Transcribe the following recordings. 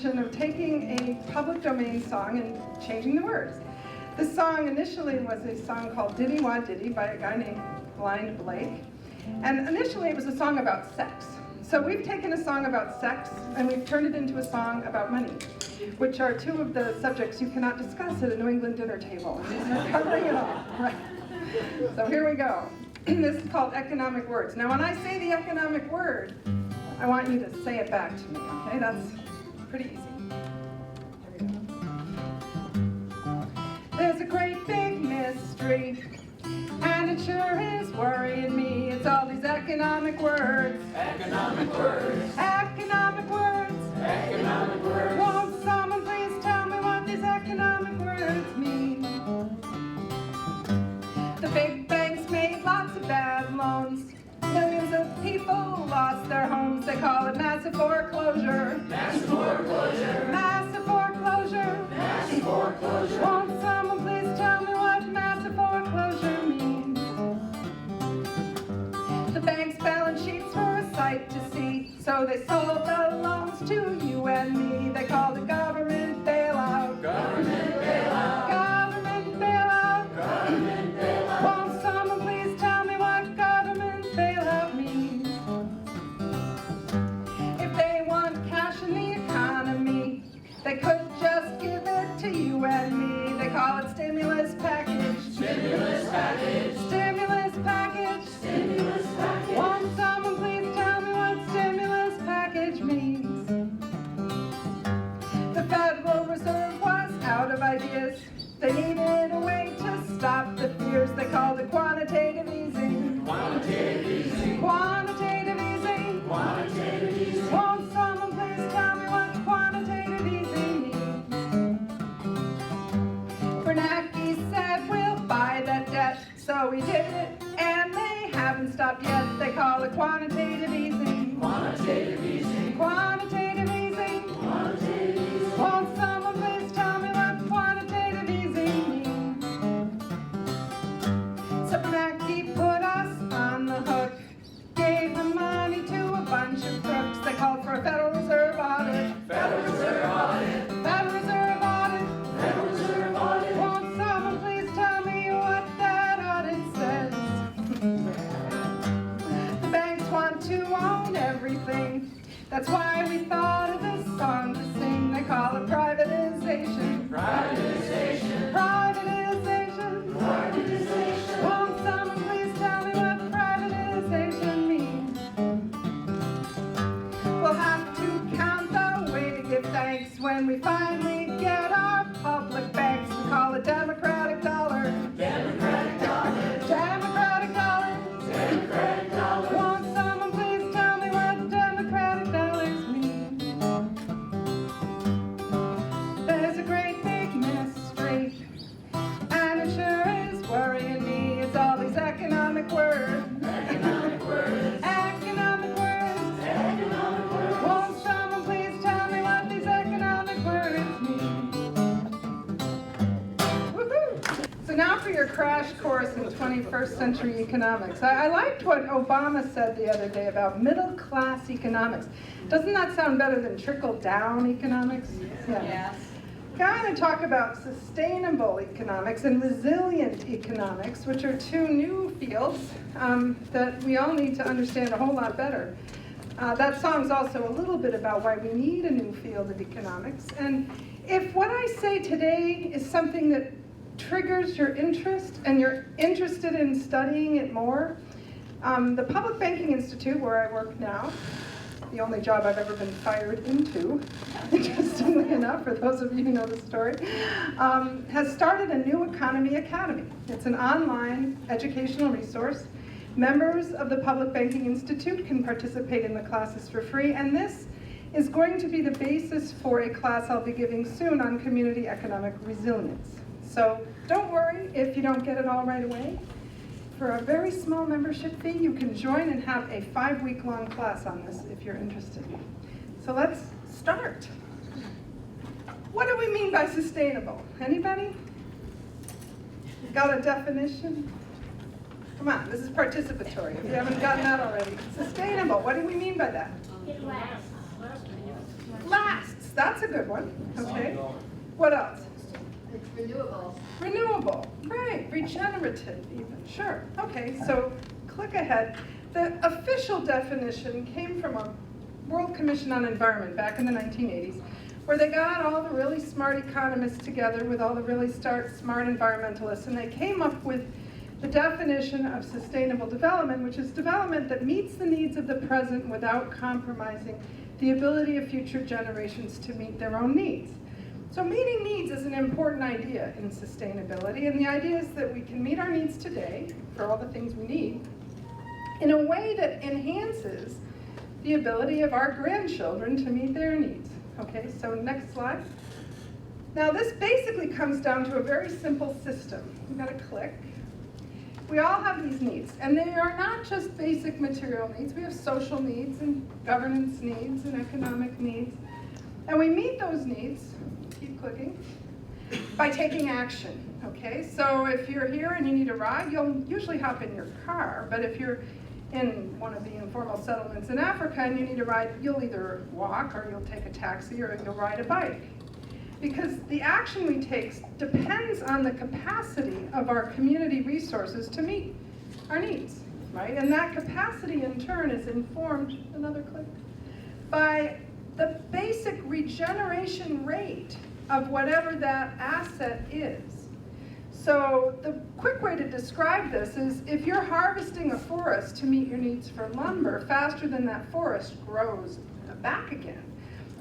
definition of taking a public domain song and changing the words. The song initially was a song called Diddy Wah Diddy by a guy named Blind Blake. And initially it was a song about sex. So we've taken a song about sex and we've turned it into a song about money, which are two of the subjects you cannot discuss at a New England dinner table. We're covering it all. Right. So here we go. This is called economic words. Now when I say the economic word, I want you to say it back to me, okay? That's pretty easy. Here we go. There's a great big mystery, and it sure is worrying me. It's all these economic words. Economic words. Economic words. Economic words. Won't someone please tell me what these economic words mean? The big banks made lots of bad loans. Millions of people lost their homes. They call it massive foreclosure. Massive foreclosure. Massive foreclosure. Massive foreclosure. Won't someone please tell me what massive foreclosure means? The bank's balance sheets were a sight to see, so they sold the loans to you and me. They called it government bailout. Government bailout. Government bailout. Government bailout. Won't someone please tell me what government bailout means? If they want cash in the economy, they could just give it to you and me. They call it stimulus package. Stimulus package. Stimulus package. Stimulus package. Won't someone please tell me what stimulus package means? The Federal Reserve was out of ideas. They needed a way to stop the fears. They called it quantitative easing. Quantitative easing. Quantitative easing. Quantitative easing. Won't someone please tell me what quantitative easing means? Bernanke said we'll buy that debt, so we did it, and they haven't stopped yet. They call it quantitative easing. Quantitative easing. Quantitative easing. Quantitative easing. Won't someone please tell me what quantitative easing means? So Bernanke put us on the hook, gave the money to a bunch of crooks. They called for a Federal Reserve audit. Federal Reserve audit. Federal Reserve audit. Federal Reserve audit. Won't someone please tell me what that audit says? The banks want to own everything. That's why we thought of this song to sing. They call it privatization. Privatization. Privatization. Privatization. Won't someone please tell me what privatization means? We'll have to count the way to give thanks when we finally get our public banks. We call it democratic dollar. Democratic dollar. Democratic dollar. Democratic dollar. Won't someone please tell me what democratic dollars mean? There's a great big mystery, and it sure is worrying me. It's all these economic words. Economic words. Economic words. Economic words. Won't someone please tell me what these economic words mean? Woohoo! So now for your crash course in 21st century economics. I liked what Obama said the other day about middle class economics. Doesn't that sound better than trickle down economics? Yeah. Yes. I'm going to talk about sustainable economics and resilient economics, which are two new fields that we all need to understand a whole lot better. That song's also a little bit about why we need a new field of economics. And if what I say today is something that triggers your interest and you're interested in studying it more, the Public Banking Institute, where I work now, the only job I've ever been fired into, interestingly enough, for those of you who know the story, has started a new Economy Academy. It's an online educational resource. Members of the Public Banking Institute can participate in the classes for free, and this is going to be the basis for a class I'll be giving soon on community economic resilience. So don't worry if you don't get it all right away. For a very small membership fee, you can join and have a 5-week-long class on this if you're interested. So let's start. What do we mean by sustainable? Anybody? Got a definition? Come on, this is participatory. If you haven't gotten that already. Sustainable, what do we mean by that? It lasts. Lasts. That's a good one, okay. What else? It's renewable. Renewable, right, regenerative even, sure. Okay, so click ahead. The official definition came from a World Commission on Environment back in the 1980s, where they got all the really smart economists together with all the really smart environmentalists, and they came up with the definition of sustainable development, which is development that meets the needs of the present without compromising the ability of future generations to meet their own needs. So meeting needs is an important idea in sustainability, and the idea is that we can meet our needs today for all the things we need in a way that enhances the ability of our grandchildren to meet their needs. Okay, so next slide. Now this basically comes down to a very simple system. You've got to click. We all have these needs, and they are not just basic material needs. We have social needs and governance needs and economic needs. And we meet those needs, keep clicking, by taking action, okay? So if you're here and you need a ride, you'll usually hop in your car, but if you're in one of the informal settlements in Africa and you need a ride, you'll either walk or you'll take a taxi or you'll ride a bike. Because the action we take depends on the capacity of our community resources to meet our needs, right? And that capacity in turn is informed, another click, by the basic regeneration rate of whatever that asset is. So the quick way to describe this is if you're harvesting a forest to meet your needs for lumber faster than that forest grows back again,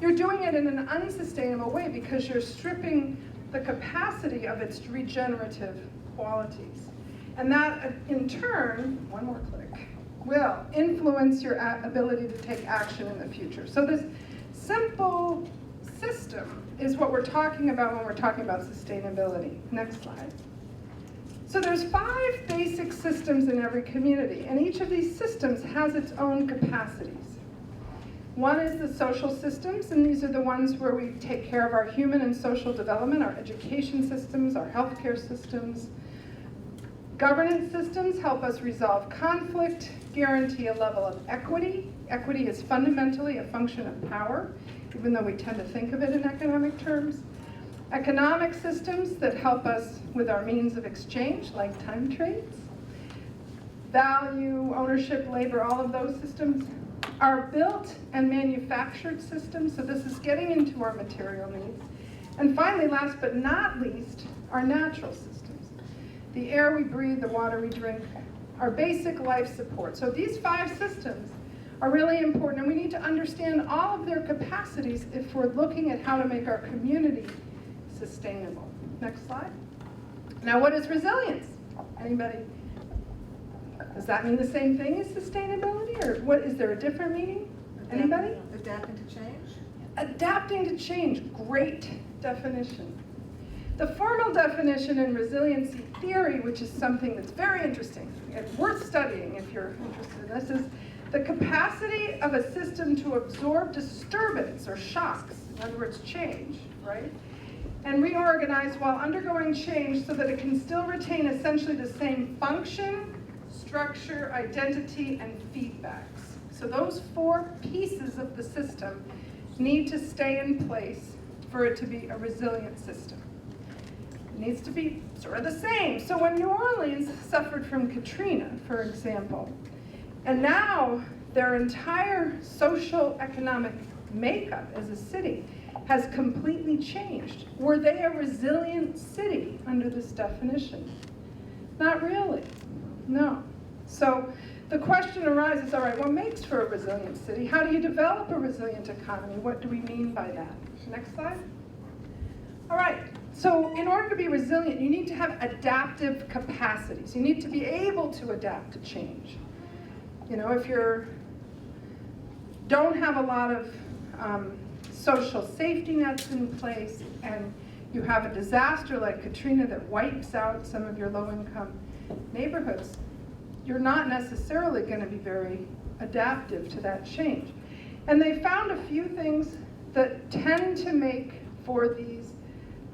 you're doing it in an unsustainable way because you're stripping the capacity of its regenerative qualities. And that, in turn, one more click, will influence your ability to take action in the future. So this simple system is what we're talking about when we're talking about sustainability. Next slide. So there's 5 basic systems in every community, and each of these systems has its own capacities. One is the social systems, and these are the ones where we take care of our human and social development, our education systems, our healthcare systems. Governance systems help us resolve conflict, guarantee a level of equity. Equity is fundamentally a function of power, even though we tend to think of it in economic terms. Economic systems that help us with our means of exchange, like time trades. Value, ownership, labor, all of those systems are built and manufactured systems, so this is getting into our material needs. And finally, last but not least, our natural systems. The air we breathe, the water we drink, our basic life support. So these 5 systems are really important, and we need to understand all of their capacities if we're looking at how to make our community sustainable. Next slide. Now, what is resilience? Anybody? Does that mean the same thing as sustainability, or what, is there a different meaning? Anybody? Adapting to change? Adapting to change, great definition. The formal definition in resiliency theory, which is something that's very interesting and worth studying if you're interested in this, is the capacity of a system to absorb disturbance or shocks, in other words, change, right? And reorganize while undergoing change so that it can still retain essentially the same function, structure, identity, and feedbacks. So those 4 pieces of the system need to stay in place for it to be a resilient system. It needs to be sort of the same. So when New Orleans suffered from Katrina, for example, and now their entire social economic makeup as a city has completely changed. Were they a resilient city under this definition? Not really, no. So the question arises, all right, what makes for a resilient city? How do you develop a resilient economy? What do we mean by that? Next slide. All right, so in order to be resilient, you need to have adaptive capacities. You need to be able to adapt to change. You know, if you don't have a lot of social safety nets in place and you have a disaster like Katrina that wipes out some of your low-income neighborhoods, you're not necessarily going to be very adaptive to that change. And they found a few things that tend to make for these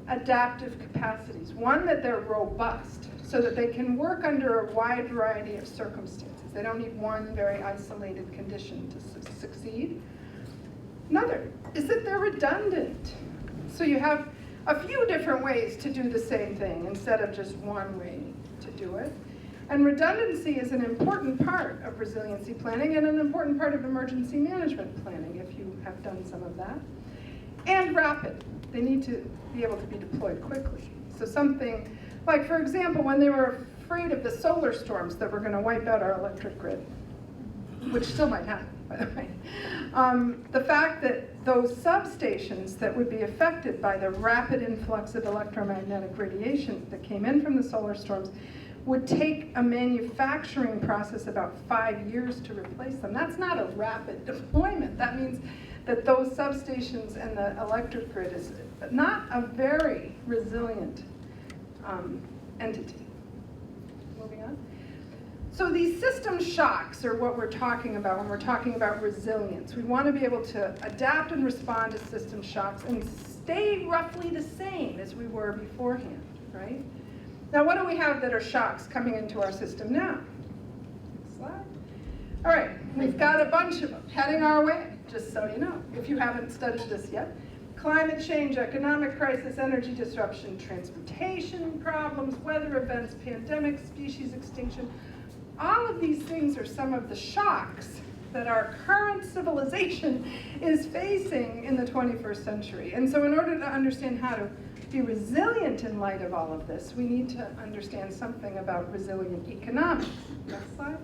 adaptive capacities. One, that they're robust, so that they can work under a wide variety of circumstances. They don't need one very isolated condition to succeed. Another is that they're redundant. So you have a few different ways to do the same thing instead of just one way to do it. And redundancy is an important part of resiliency planning and an important part of emergency management planning if you have done some of that. And rapid. They need to be able to be deployed quickly. So something like, for example, when they were afraid of the solar storms that were going to wipe out our electric grid, which still might happen, by the way. The fact that those substations that would be affected by the rapid influx of electromagnetic radiation that came in from the solar storms would take a manufacturing process about 5 years to replace them. That's not a rapid deployment. That means that those substations and the electric grid is not a very resilient entity. Moving on. So these system shocks are what we're talking about when we're talking about resilience. We want to be able to adapt and respond to system shocks and stay roughly the same as we were beforehand, right? Now what do we have that are shocks coming into our system now? Next slide. All right, we've got a bunch of them heading our way, just so you know, if you haven't studied this yet. Climate change, economic crisis, energy disruption, transportation problems, weather events, pandemics, species extinction. All of these things are some of the shocks that our current civilization is facing in the 21st century. And so in order to understand how to be resilient in light of all of this, we need to understand something about resilient economics. Next slide.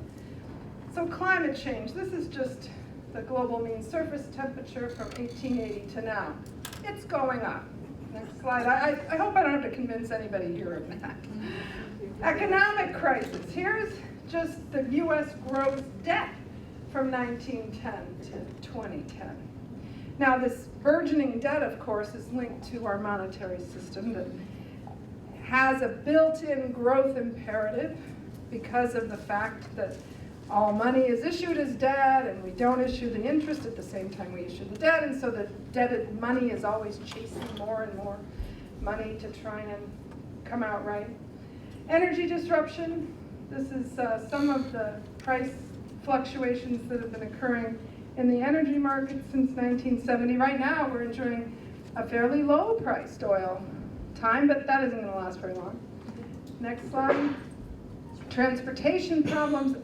So climate change, this is just the global mean surface temperature from 1880 to now. It's going up. Next slide. I hope I don't have to convince anybody here of that. Economic crisis. Here's just the US gross debt from 1910 to 2010. Now this burgeoning debt, of course, is linked to our monetary system that has a built-in growth imperative because of the fact that all money is issued as debt and we don't issue the interest at the same time we issue the debt, and so the debted money is always chasing more and more money to try and come out right. Energy disruption. This is some of the price fluctuations that have been occurring in the energy market since 1970. Right now, we're enjoying a fairly low-priced oil time, but that isn't going to last very long. Next slide. Transportation problems.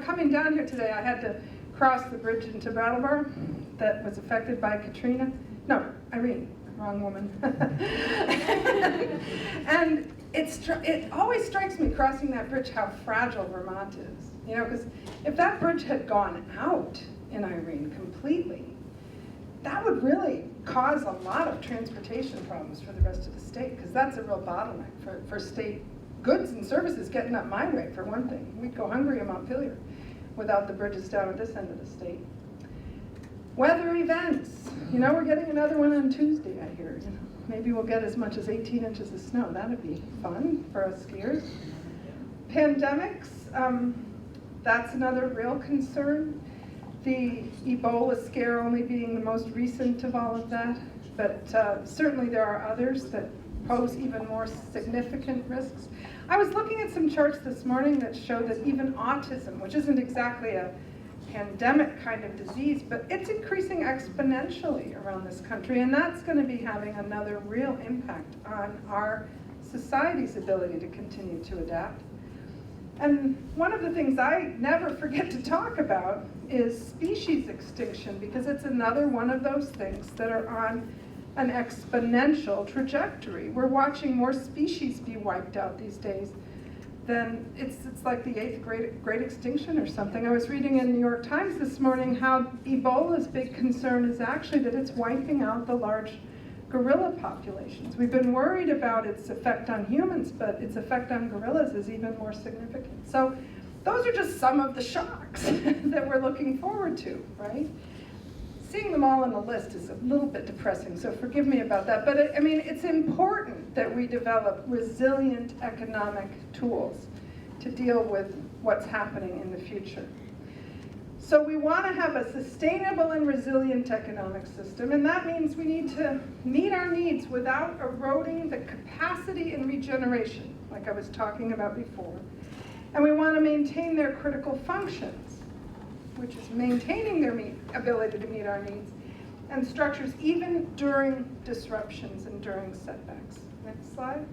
Coming down here today, I had to cross the bridge into Brattleboro that was affected by Katrina. No, Irene, wrong woman. And it always strikes me crossing that bridge how fragile Vermont is. Because if that bridge had gone out in Irene completely, that would really cause a lot of transportation problems for the rest of the state, because that's a real bottleneck for state goods and services getting up my way, for one thing. We'd go hungry in Montpelier without the bridges down at this end of the state. Weather events. We're getting another one on Tuesday, I hear. Maybe we'll get as much as 18 inches of snow. That'd be fun for us skiers. Pandemics. That's another real concern. The Ebola scare only being the most recent of all of that. But certainly there are others that pose even more significant risks. I was looking at some charts this morning that show that even autism, which isn't exactly a pandemic kind of disease, but it's increasing exponentially around this country, and that's going to be having another real impact on our society's ability to continue to adapt. And one of the things I never forget to talk about is species extinction, because it's another one of those things that are on an exponential trajectory. We're watching more species be wiped out these days than it's like the 8th great extinction or something. I was reading in the New York Times this morning how Ebola's big concern is actually that it's wiping out the large gorilla populations. We've been worried about its effect on humans, but its effect on gorillas is even more significant. So those are just some of the shocks that we're looking forward to, right? Seeing them all on the list is a little bit depressing, so forgive me about that. But it's important that we develop resilient economic tools to deal with what's happening in the future. So we want to have a sustainable and resilient economic system, and that means we need to meet our needs without eroding the capacity and regeneration, like I was talking about before. And we want to maintain their critical functions, which is maintaining their ability to meet our needs, and structures even during disruptions and during setbacks. Next slide.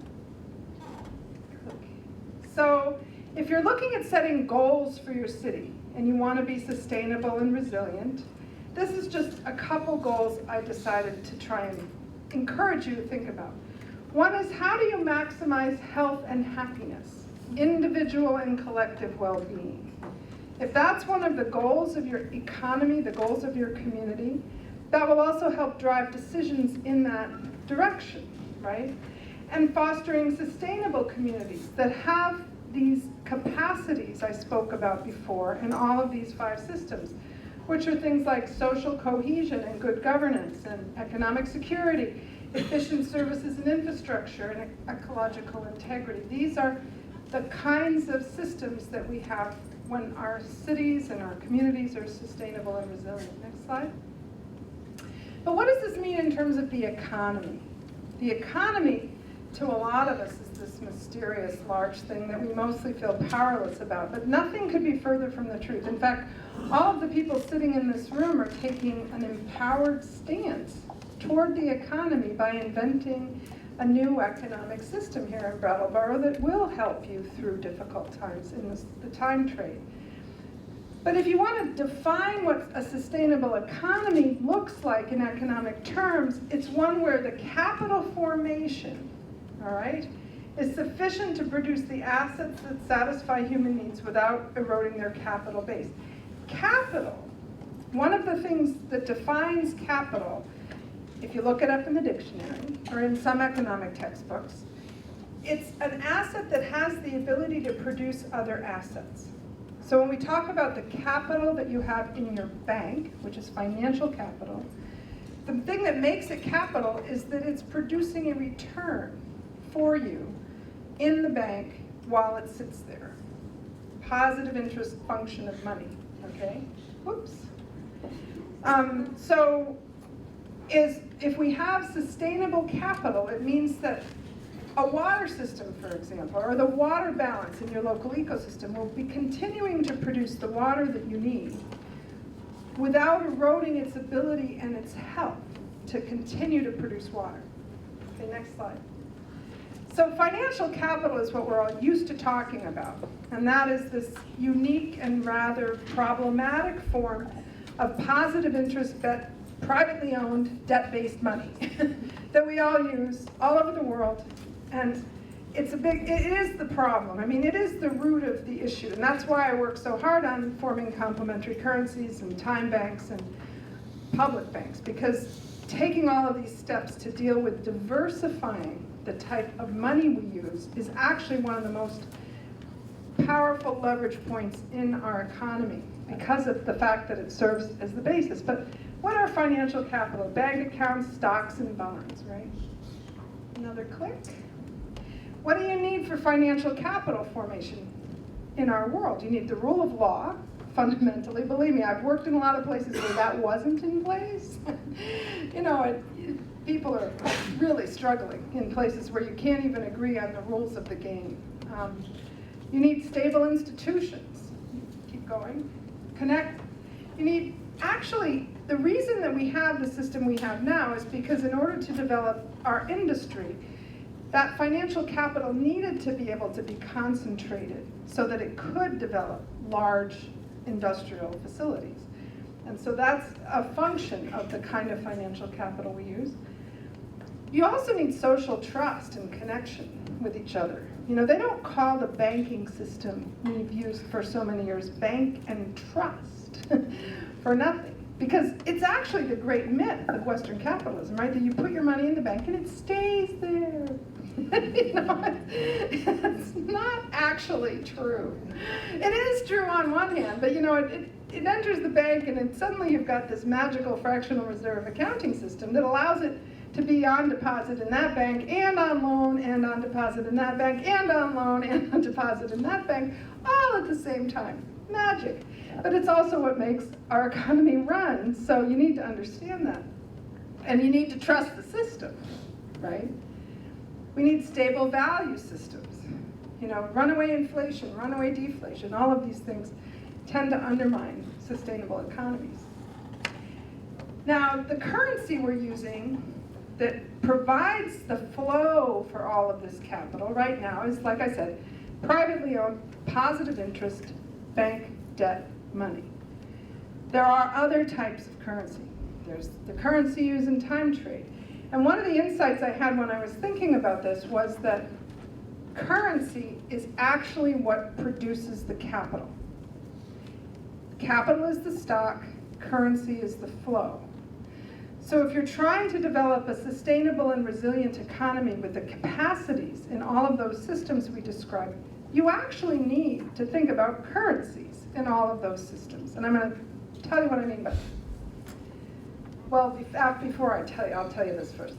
So if you're looking at setting goals for your city and you want to be sustainable and resilient, this is just a couple goals I decided to try and encourage you to think about. One is, how do you maximize health and happiness, individual and collective well-being? If that's one of the goals of your economy, the goals of your community, that will also help drive decisions in that direction, right? And fostering sustainable communities that have these capacities I spoke about before in all of these 5 systems, which are things like social cohesion and good governance and economic security, efficient services and infrastructure, and ecological integrity. These are the kinds of systems that we have when our cities and our communities are sustainable and resilient. Next slide. But what does this mean in terms of the economy? The economy, to a lot of us, is this mysterious large thing that we mostly feel powerless about, but nothing could be further from the truth. In fact, all of the people sitting in this room are taking an empowered stance toward the economy by inventing a new economic system here in Brattleboro that will help you through difficult times in the time trade. But if you want to define what a sustainable economy looks like in economic terms, it's one where the capital formation, all right, is sufficient to produce the assets that satisfy human needs without eroding their capital base. Capital, one of the things that defines capital, if you look it up in the dictionary or in some economic textbooks, it's an asset that has the ability to produce other assets. So when we talk about the capital that you have in your bank, which is financial capital, the thing that makes it capital is that it's producing a return for you in the bank while it sits there. Positive interest function of money, okay? Whoops. If we have sustainable capital, it means that a water system, for example, or the water balance in your local ecosystem will be continuing to produce the water that you need without eroding its ability and its health to continue to produce water. Okay, next slide. So financial capital is what we're all used to talking about, and that is this unique and rather problematic form of positive interest privately owned debt-based money that we all use all over the world. And it is the problem. I mean, it is the root of the issue, and that's why I work so hard on forming complementary currencies and time banks and public banks, because taking all of these steps to deal with diversifying the type of money we use is actually one of the most powerful leverage points in our economy because of the fact that it serves as the basis. But what are financial capital? Bank accounts, stocks, and bonds, right? Another click. What do you need for financial capital formation in our world? You need the rule of law, fundamentally. Believe me, I've worked in a lot of places where that wasn't in place. You know, people are really struggling in places where you can't even agree on the rules of the game. You need stable institutions. Keep going. Connect. You need, actually, the reason that we have the system we have now is because in order to develop our industry, that financial capital needed to be able to be concentrated so that it could develop large industrial facilities. And so that's a function of the kind of financial capital we use. You also need social trust and connection with each other. You know, they don't call the banking system we've used for so many years bank and trust for nothing. Because it's actually the great myth of Western capitalism, right? That you put your money in the bank and it stays there. You know, it's not actually true. It is true on one hand, but you know, it enters the bank and then suddenly you've got this magical fractional reserve accounting system that allows it to be on deposit in that bank and on loan and on deposit in that bank and on loan and on deposit in that bank, all at the same time. Magic. But it's also what makes our economy run, so you need to understand that. And you need to trust the system, right? We need stable value systems. You know, runaway inflation, runaway deflation, all of these things tend to undermine sustainable economies. Now, the currency we're using that provides the flow for all of this capital right now is, like I said, privately owned, positive interest, bank debt money. There are other types of currency. There's the currency used in time trade. And one of the insights I had when I was thinking about this was that currency is actually what produces the capital. Capital is the stock, currency is the flow. So if you're trying to develop a sustainable and resilient economy with the capacities in all of those systems we described, you actually need to think about currencies in all of those systems. And I'm going to tell you what I mean by that. Well, before I tell you, I'll tell you this first.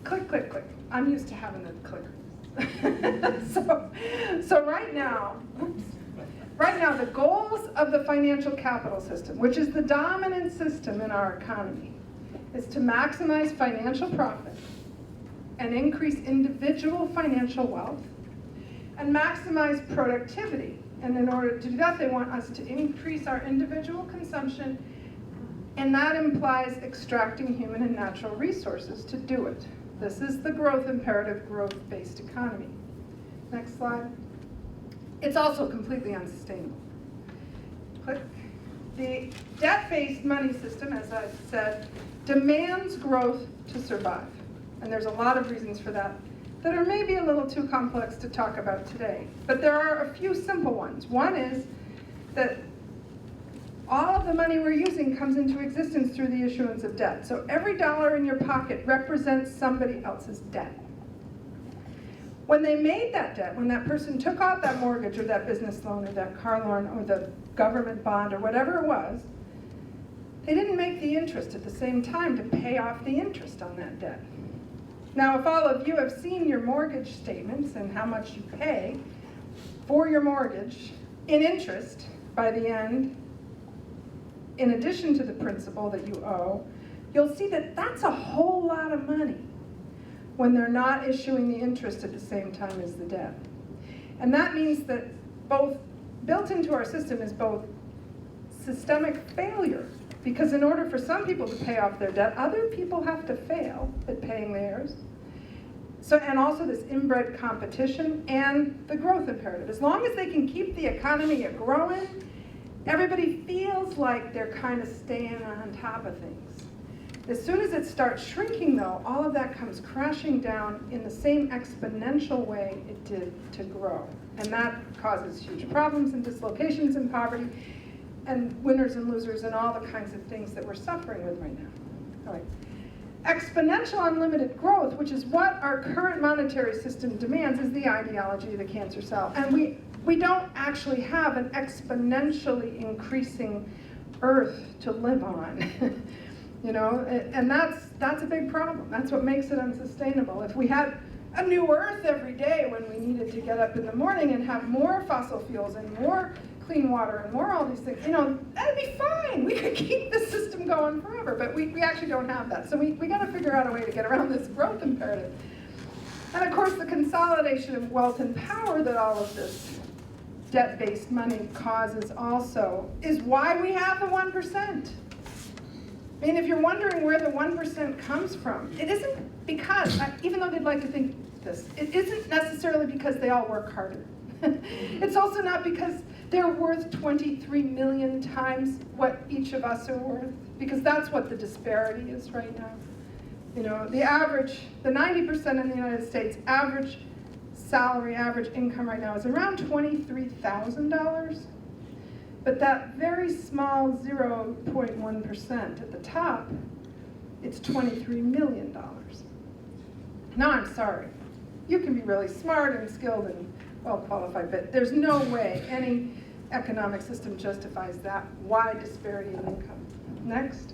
Click, click, click. I'm used to having the clickers. so right now, the goals of the financial capital system, which is the dominant system in our economy, is to maximize financial profit and increase individual financial wealth and maximize productivity. And in order to do that, they want us to increase our individual consumption, and that implies extracting human and natural resources to do it. This is the growth imperative, growth-based economy. Next slide. It's also completely unsustainable. Click. The debt-based money system, as I've said, demands growth to survive. And there's a lot of reasons for that that are maybe a little too complex to talk about today. But there are a few simple ones. One is that all of the money we're using comes into existence through the issuance of debt. So every dollar in your pocket represents somebody else's debt. When they made that debt, when that person took out that mortgage or that business loan or that car loan or the government bond or whatever it was, they didn't make the interest at the same time to pay off the interest on that debt. Now, if all of you have seen your mortgage statements and how much you pay for your mortgage in interest by the end, in addition to the principal that you owe, you'll see that that's a whole lot of money when they're not issuing the interest at the same time as the debt. And that means that both built into our system is both systemic failure, because in order for some people to pay off their debt, other people have to fail at paying theirs. So, and also this inbred competition and the growth imperative. As long as they can keep the economy growing, everybody feels like they're kind of staying on top of things. As soon as it starts shrinking, though, all of that comes crashing down in the same exponential way it did to grow. And that causes huge problems and dislocations and poverty and winners and losers and all the kinds of things that we're suffering with right now. All right. Exponential unlimited growth, which is what our current monetary system demands, is the ideology of the cancer cell. And we don't actually have an exponentially increasing Earth to live on. You know, and that's a big problem. That's what makes it unsustainable. If we had a new Earth every day when we needed to get up in the morning and have more fossil fuels and more clean water and more all these things, you know, that'd be fine. We could keep the system going forever, but we actually don't have that. So we got to figure out a way to get around this growth imperative. And of course, the consolidation of wealth and power that all of this debt-based money causes also is why we have the 1%. I mean, if you're wondering where the 1% comes from, it isn't because, even though they'd like to think this, it isn't necessarily because they all work harder. It's also not because they're worth 23 million times what each of us are worth, because that's what the disparity is right now. You know, the 90% in the United States, average salary, average income right now is around $23,000. But that very small 0.1% at the top, it's $23 million. Now, I'm sorry. You can be really smart and skilled and well qualified, but there's no way any economic system justifies that wide disparity in income. Next.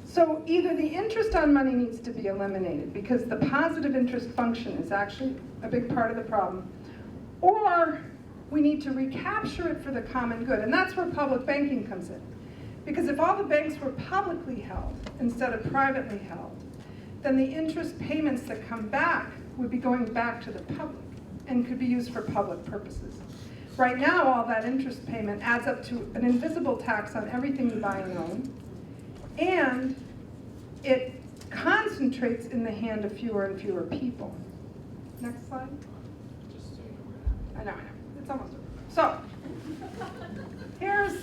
So either the interest on money needs to be eliminated because the positive interest function is actually a big part of the problem, or we need to recapture it for the common good, and that's where public banking comes in. Because if all the banks were publicly held instead of privately held, then the interest payments that come back would be going back to the public and could be used for public purposes. Right now, all that interest payment adds up to an invisible tax on everything you buy and own, and it concentrates in the hand of fewer and fewer people. Next slide. I know, it's almost over. So, here's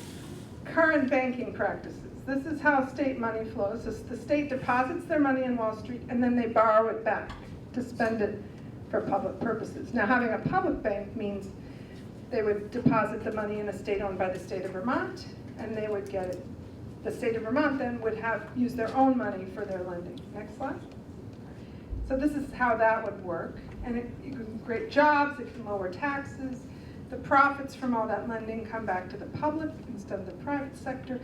current banking practices. This is how state money flows. The state deposits their money in Wall Street and then they borrow it back to spend it for public purposes. Now, having a public bank means they would deposit the money in a state owned by the state of Vermont, and they would get it. The state of Vermont then would use their own money for their lending. Next slide. So this is how that would work. And it can create jobs, it can lower taxes. The profits from all that lending come back to the public instead of the private sector.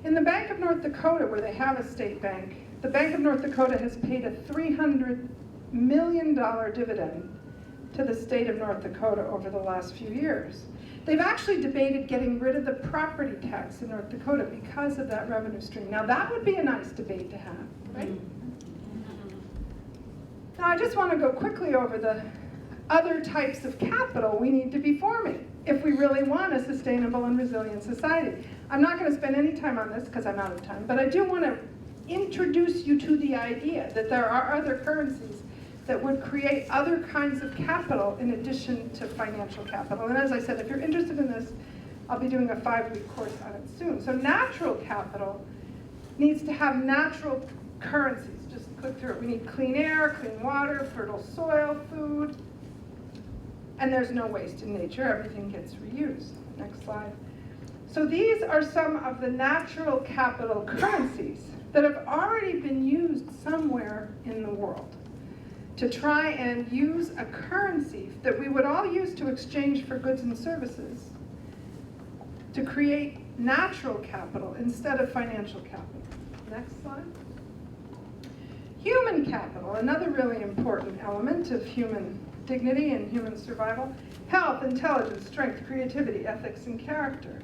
In the Bank of North Dakota, where they have a state bank, the Bank of North Dakota has paid a $300 million dividend to the state of North Dakota over the last few years. They've actually debated getting rid of the property tax in North Dakota because of that revenue stream. Now that would be a nice debate to have, right? Now I just want to go quickly over the other types of capital we need to be forming if we really want a sustainable and resilient society. I'm not going to spend any time on this because I'm out of time, but I do want to introduce you to the idea that there are other currencies that would create other kinds of capital in addition to financial capital. And as I said, if you're interested in this, I'll be doing a 5-week course on it soon. So natural capital needs to have natural currencies. Just click through it. We need clean air, clean water, fertile soil, food, and there's no waste in nature. Everything gets reused. Next slide. So these are some of the natural capital currencies that have already been used somewhere in the world to try and use a currency that we would all use to exchange for goods and services to create natural capital instead of financial capital. Next slide. Human capital, another really important element of human dignity and human survival. Health, intelligence, strength, creativity, ethics, and character.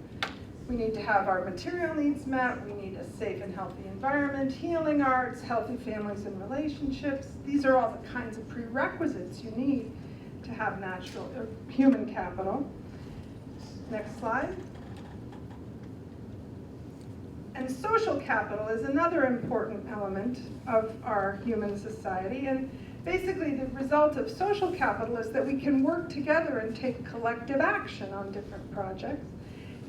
We need to have our material needs met. We need a safe and healthy environment, healing arts, healthy families and relationships. These are all the kinds of prerequisites you need to have natural or human capital. Next slide. And social capital is another important element of our human society. And basically the result of social capital is that we can work together and take collective action on different projects.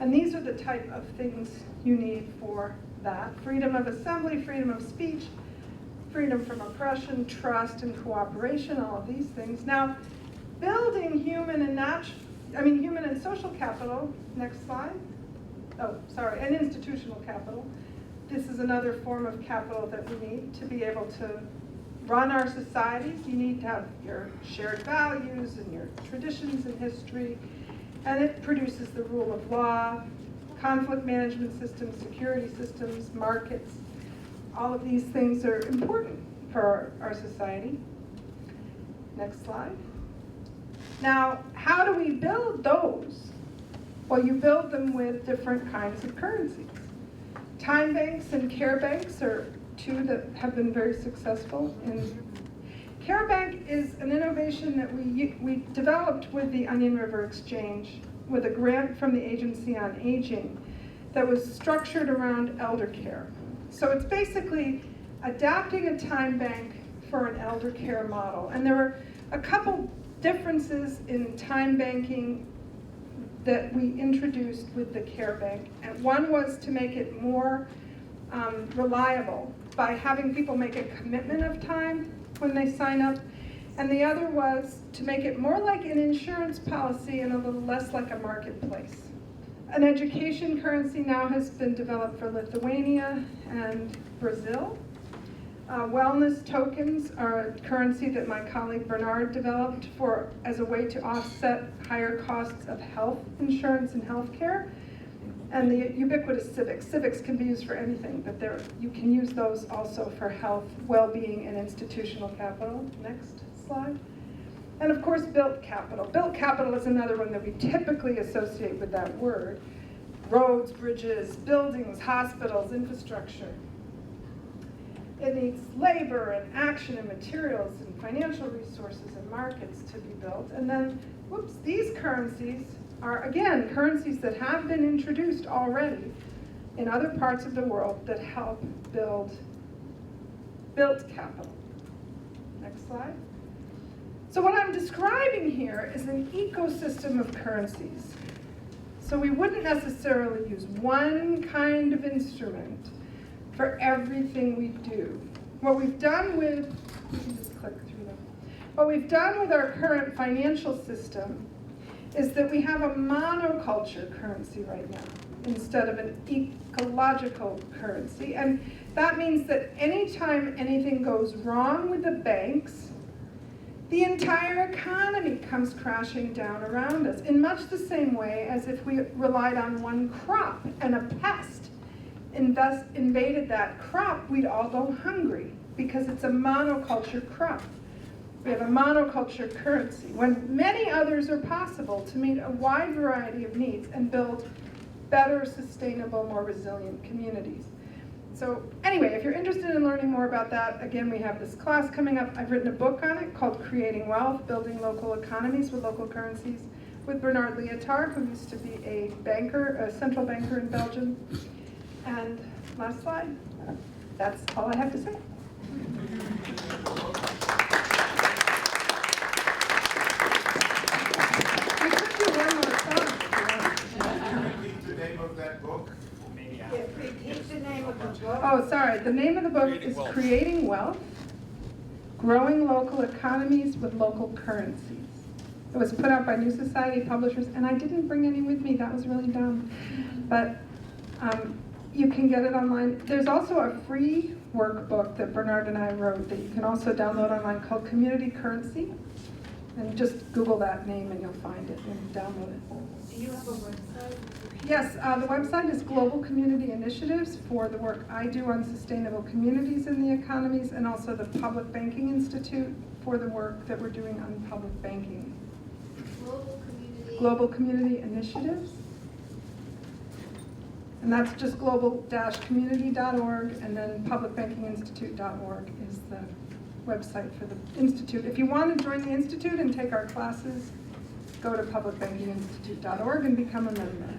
And these are the type of things you need for that. Freedom of assembly, freedom of speech, freedom from oppression, trust and cooperation, all of these things. Now, building human and social capital, next slide. And institutional capital. This is another form of capital that we need to be able to run our societies. You need to have your shared values and your traditions and history. And it produces the rule of law, conflict management systems, security systems, markets. All of these things are important for our society. Next slide. Now, how do we build those? Well, you build them with different kinds of currencies. Time banks and care banks are two that have been very successful. Care Bank is an innovation that we developed with the Onion River Exchange with a grant from the Agency on Aging that was structured around elder care. So it's basically adapting a time bank for an elder care model. And there were a couple differences in time banking that we introduced with the Care Bank. And one was to make it more reliable by having people make a commitment of time when they sign up. And the other was to make it more like an insurance policy and a little less like a marketplace. An education currency now has been developed for Lithuania and Brazil. Wellness tokens are a currency that my colleague Bernard developed as a way to offset higher costs of health insurance and health care. And the ubiquitous civics. Civics can be used for anything, but you can use those also for health, well-being, and institutional capital. Next slide. And of course, built capital. Built capital is another one that we typically associate with that word. Roads, bridges, buildings, hospitals, infrastructure. It needs labor and action and materials and financial resources and markets to be built. And then, these currencies are, again, currencies that have been introduced already in other parts of the world that help built capital. Next slide. So what I'm describing here is an ecosystem of currencies. So we wouldn't necessarily use one kind of instrument for everything we do. What we've done with, you can just click through them. What we've done with our current financial system is that we have a monoculture currency right now instead of an ecological currency. And that means that anytime anything goes wrong with the banks, the entire economy comes crashing down around us in much the same way as if we relied on one crop and a pest invaded that crop, we'd all go hungry because it's a monoculture crop. We have a monoculture currency when many others are possible to meet a wide variety of needs and build better, sustainable, more resilient communities. So anyway, if you're interested in learning more about that, again, we have this class coming up. I've written a book on it called Creating Wealth, Building Local Economies with Local Currencies, with Bernard Liotard, who used to be a banker, a central banker in Belgium. And last slide. That's all I have to say. We could do one more song if you want. Repeat the name of that book. Repeat the name of the book. Oh, sorry. The name of the book is Creating Wealth, Growing Local Economies with Local Currencies. It was put out by New Society Publishers, and I didn't bring any with me. That was really dumb. But you can get it online. There's also a free workbook that Bernard and I wrote that you can also download online called Community Currency. And just Google that name and you'll find it and download it. Do you have a website? Yes, the website is Global Community Initiatives for the work I do on sustainable communities in the economies, and also the Public Banking Institute for the work that we're doing on public banking. Global Community Initiatives. And that's just global-community.org, and then publicbankinginstitute.org is the website for the institute. If you want to join the institute and take our classes, go to publicbankinginstitute.org and become a member.